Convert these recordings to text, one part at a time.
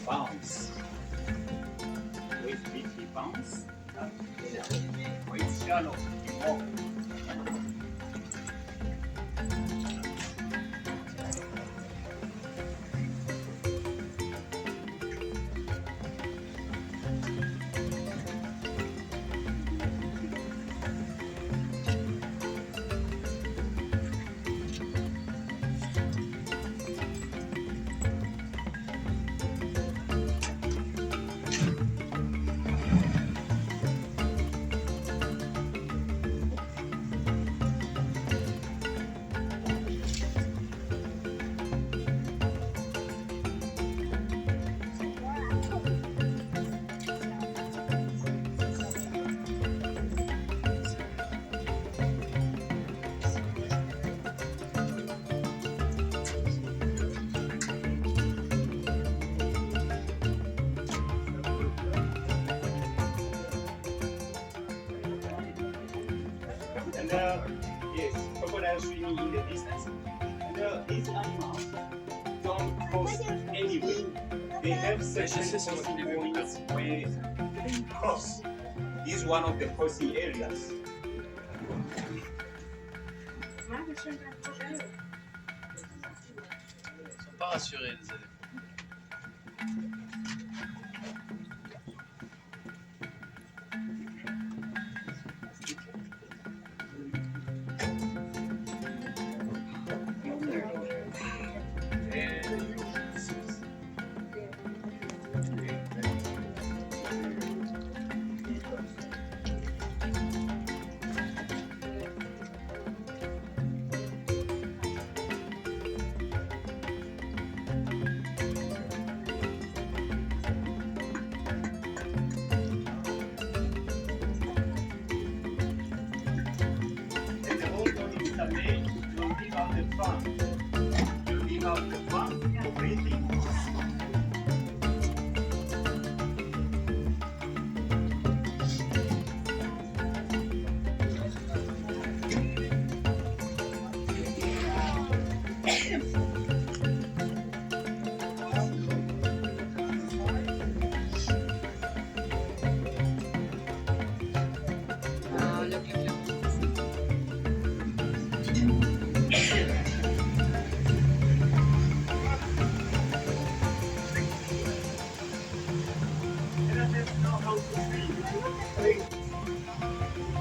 Bounce. With deep, we bounce. With shallow, we walk. Yes, crocodiles swimming in the distance. And these animals don't cross anywhere. They have certain points where they cross. This is one of the crossing areas. Ils sont pas rassurés, les éléphants.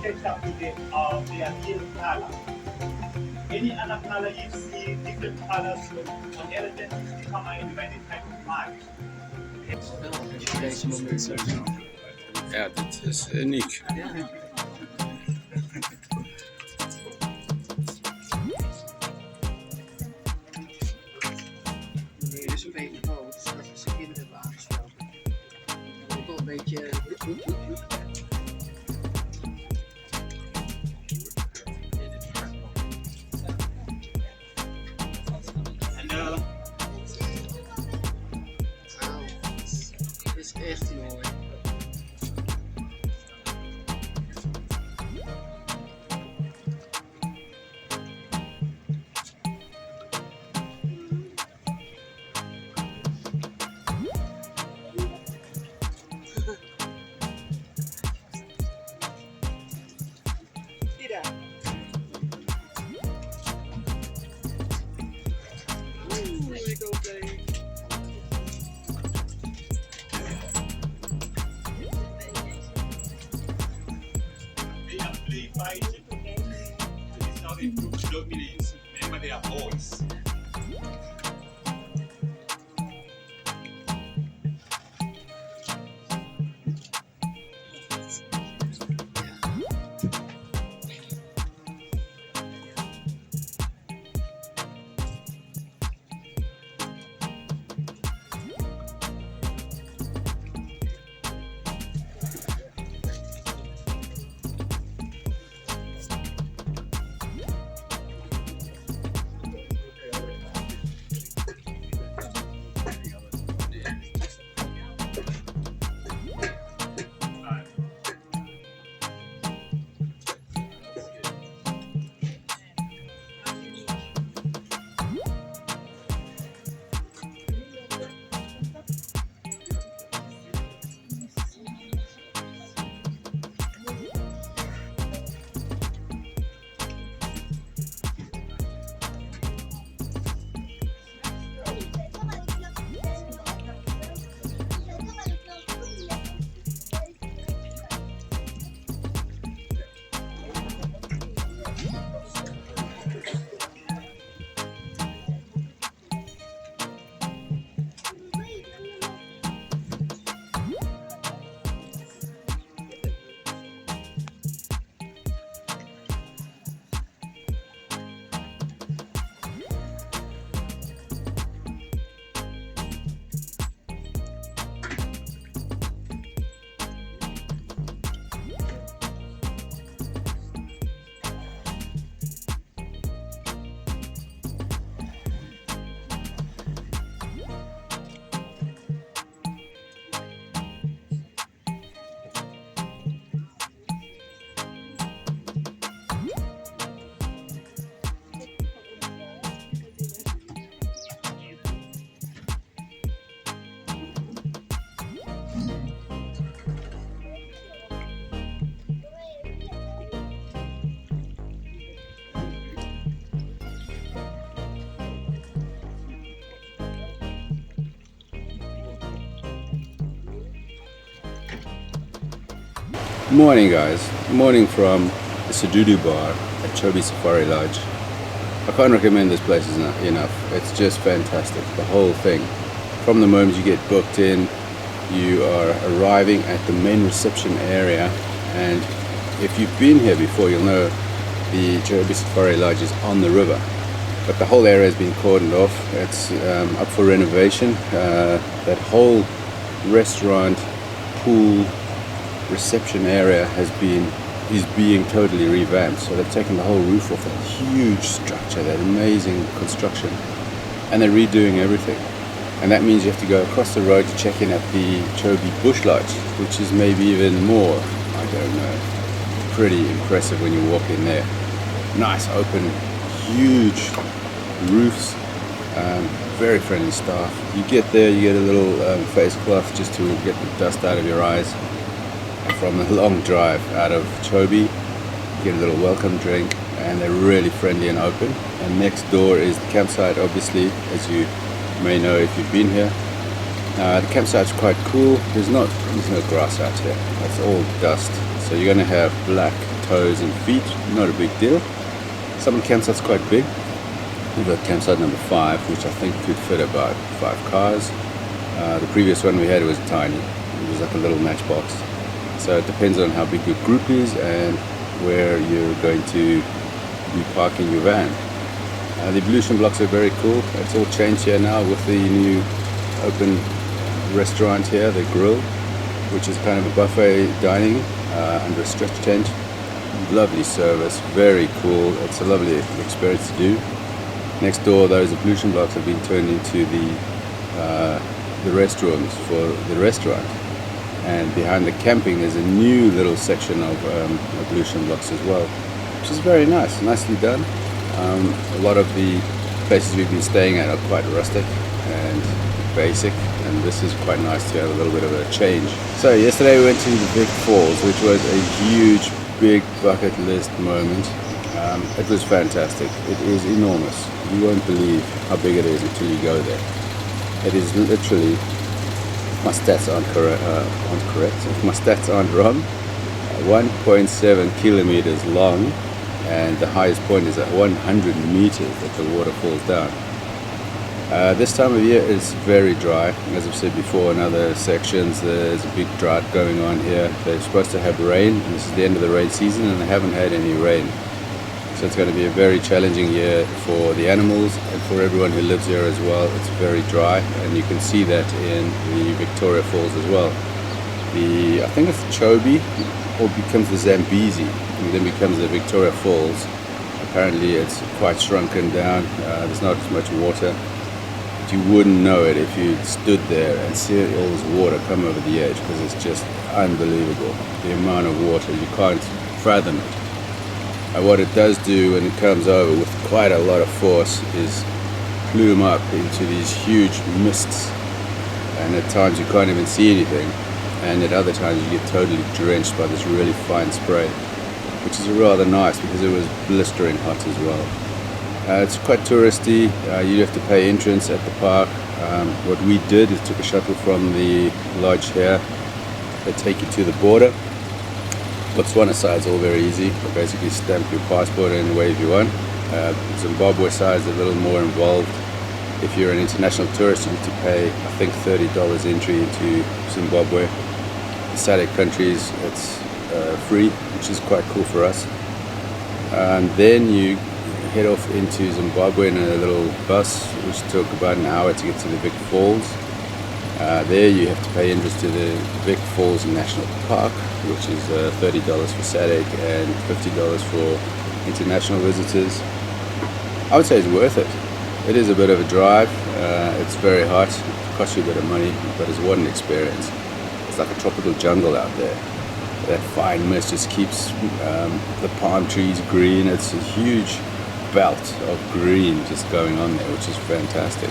Catch up with their real color. Any other color you see, different colors on elephants become by any type of mark. Ja, dit is uniek. Dit is een beetje groot, dus dat is de kinderen hebben aangesproken. Ook wel een beetje. Dit is echt mooi. Mira. Ik hoop dat ik. They are play fighting. It's not a group dominance. Remember, they are boys. Morning guys, morning from the Sedudu bar at Chobe Safari Lodge. I can't recommend this place enough. It's just fantastic, the whole thing. From the moment you get booked in, you are arriving at the main reception area, and if you've been here before, you'll know the Chobe Safari Lodge is on the river. But the whole area has been cordoned off. It's up for renovation. That whole restaurant, pool, reception area is being totally revamped. So they've taken the whole roof off that huge structure, that amazing construction, and they're redoing everything. And that means you have to go across the road to check in at the Chobe Bush Lodge, which is maybe even more, I don't know, pretty impressive when you walk in there. Nice, open, huge roofs, very friendly staff. You get there, you get a little face cloth just to get the dust out of your eyes. From a long drive out of Chobe, you get a little welcome drink, and they're really friendly and open. And next door is the campsite, obviously, as you may know if you've been here. The campsite's quite cool. There's no grass out here. It's all dust. So you're going to have black toes and feet. Not a big deal. Some of the campsite's quite big. We've got campsite number 5, which I think could fit about 5 cars. The previous one we had was tiny. It was like a little matchbox. So it depends on how big your group is and where you're going to be parking your van. The ablution blocks are very cool. It's all changed here now with the new open restaurant here, the grill, which is kind of a buffet dining under a stretch tent. Lovely service, very cool. It's a lovely experience to do. Next door, those ablution blocks have been turned into the restrooms for the restaurant. And behind the camping there's a new little section of ablution blocks as well, which is very nice, nicely done. A lot of the places we've been staying at are quite rustic and basic, and this is quite nice to have a little bit of a change. So yesterday we went to the Vic Falls, which was a huge, big bucket list moment. It was fantastic. It is enormous. You won't believe how big it is until you go there. It is literally, if my stats aren't correct, if my stats aren't wrong, 1.7 kilometers long, and the highest point is at 100 meters that the water falls down. This time of year is very dry. As I've said before in other sections, there's a big drought going on here. They're supposed to have rain, and this is the end of the rain season, and they haven't had any rain. So it's going to be a very challenging year for the animals and for everyone who lives here as well. It's very dry, and you can see that in the Victoria Falls as well. I think it's Chobe, or becomes the Zambezi, and then becomes the Victoria Falls. Apparently it's quite shrunken down. There's not as much water. But you wouldn't know it if you stood there and see all this water come over the edge, because it's just unbelievable. The amount of water, you can't fathom it. What it does do when it comes over with quite a lot of force is plume up into these huge mists, and at times you can't even see anything, and at other times you get totally drenched by this really fine spray, which is rather nice because it was blistering hot as well. It's quite touristy. You have to pay entrance at the park. What we did is took a shuttle from the lodge here. They take you to the border. Botswana side is all very easy. You basically stamp your passport and away if you want. Zimbabwe side is a little more involved. If you're an international tourist, you need to pay, I think, $30 entry into Zimbabwe. The SADC countries, it's free, which is quite cool for us. And then you head off into Zimbabwe in a little bus, which took about an hour to get to the Vic Falls. There you have to pay entrance to the Vic Falls National Park, which is $30 for SADC and $50 for international visitors. I would say it's worth it. It is a bit of a drive. It's very hot. It costs you a bit of money, but it's what an experience. It's like a tropical jungle out there. That fine mist just keeps the palm trees green. It's a huge belt of green just going on there, which is fantastic.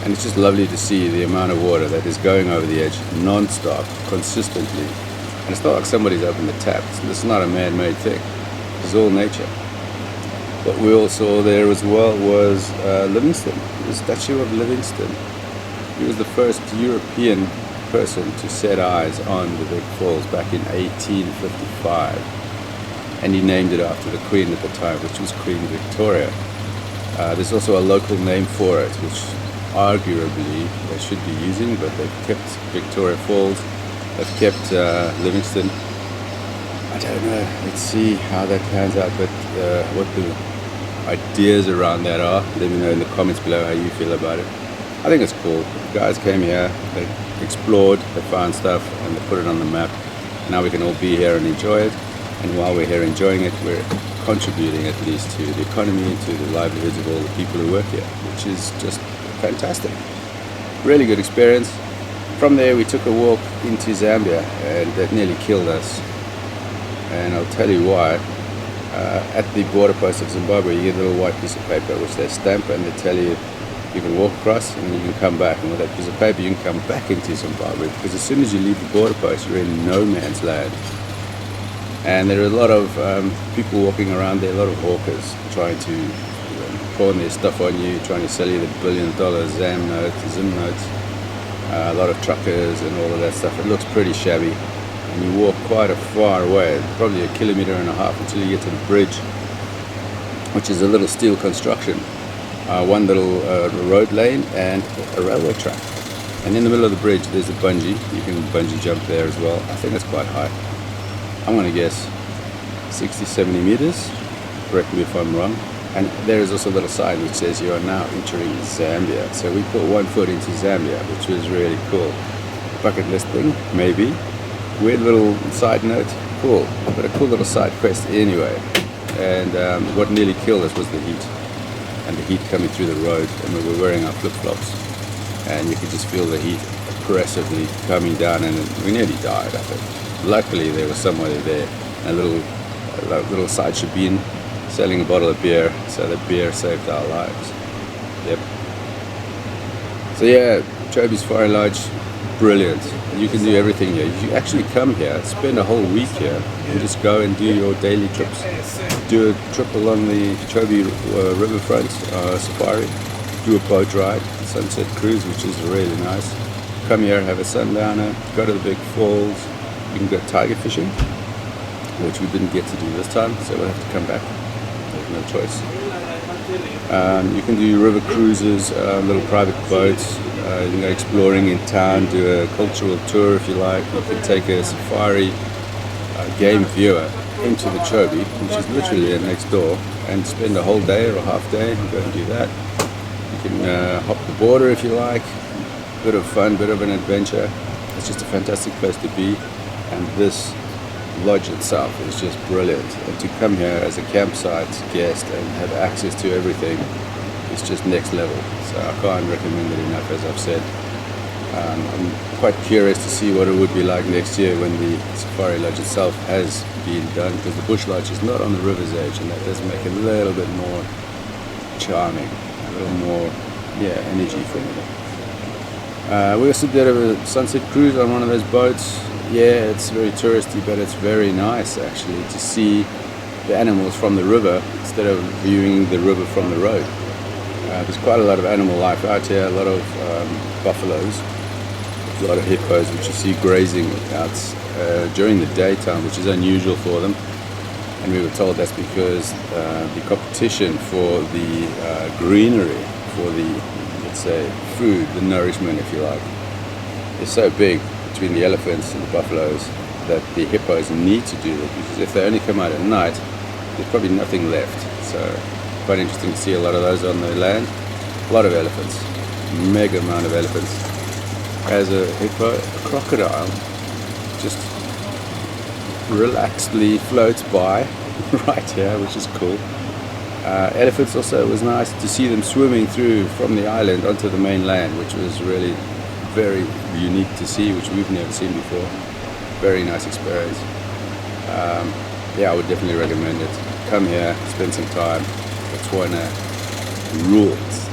And it's just lovely to see the amount of water that is going over the edge non-stop, consistently. And it's not like somebody's opened the tap. This is not a man-made thing. This is all nature. What we all saw there as well was Livingstone, the statue of Livingstone. He was the first European person to set eyes on the big falls back in 1855, and he named it after the Queen at the time, which was Queen Victoria. There's also a local name for it, which arguably they should be using, but they've kept Victoria Falls, they've kept Livingston. I don't know, let's see how that pans out, but what the ideas around that are, let me know in the comments below how you feel about it. I think it's cool. The guys came here, they explored, they found stuff, and they put it on the map. Now we can all be here and enjoy it, and while we're here enjoying it, we're contributing at least to the economy and to the livelihoods of all the people who work here, which is just fantastic. Really good experience. From there we took a walk into Zambia, and that nearly killed us, and I'll tell you why. At the border post of Zimbabwe, you get a little white piece of paper which they stamp, and they tell you you can walk across and you can come back, and with that piece of paper you can come back into Zimbabwe, because as soon as you leave the border post you're in no man's land. And there are a lot of people walking around there, a lot of hawkers trying to pawn their stuff on you, trying to sell you the $1 billion Zim notes, a lot of truckers and all of that stuff. It looks pretty shabby, and you walk quite a far away, probably 1.5 kilometers until you get to the bridge, which is a little steel construction, one little road lane and a railway track. And in the middle of the bridge there's a bungee. You can bungee jump there as well. I think that's quite high. I'm going to guess 60-70 meters, correct me if I'm wrong. And there is also a little sign which says you are now entering Zambia. So we put one foot into Zambia, which was really cool. Bucket list thing, maybe. Weird little side note, cool, but a cool little side quest anyway. And what nearly killed us was the heat, and the heat coming through the road, and we were wearing our flip-flops, and you could just feel the heat aggressively coming down, and we nearly died, I think. Luckily there was somebody there, a little side shebeen selling a bottle of beer, so the beer saved our lives. Yep. So yeah, Chobe Safari Lodge, brilliant. You can do everything here. You actually come here, spend a whole week here, and just go and do your daily trips. Do a trip along the Chobe Riverfront safari, do a boat ride, sunset cruise, which is really nice. Come here, have a sundowner, go to the big falls. You can go tiger fishing, which we didn't get to do this time, so we'll have to come back. There's no choice. You can do river cruises, little private boats. You can go exploring in town, do a cultural tour if you like. You can take a safari game viewer into the Chobe, which is literally there next door, and spend a whole day or a half day and go and do that. You can hop the border if you like. Bit of fun, bit of an adventure. It's just a fantastic place to be, and this lodge itself is just brilliant. And to come here as a campsite guest and have access to everything is just next level. So I can't recommend it enough, as I've said. I'm quite curious to see what it would be like next year when the Safari Lodge itself has been done, because the Bush Lodge is not on the river's edge, and that does make it a little bit more charming, a little more energy for me. We also did a sunset cruise on one of those boats. Yeah, it's very touristy, but it's very nice actually to see the animals from the river instead of viewing the river from the road. There's quite a lot of animal life out here, a lot of buffaloes, a lot of hippos which you see grazing out during the daytime, which is unusual for them. And we were told that's because the competition for the greenery, for the, let's say, food, the nourishment if you like, is so big between the elephants and the buffaloes that the hippos need to do that, because if they only come out at night there's probably nothing left. So quite interesting to see a lot of those on the land. A lot of elephants, mega amount of elephants. As a hippo, a crocodile just relaxedly floats by right here, which is cool. Elephants also, it was nice to see them swimming through from the island onto the mainland, which was really very unique to see, which we've never seen before. Very nice experience. Yeah, I would definitely recommend it. Come here, spend some time. Botswana rules.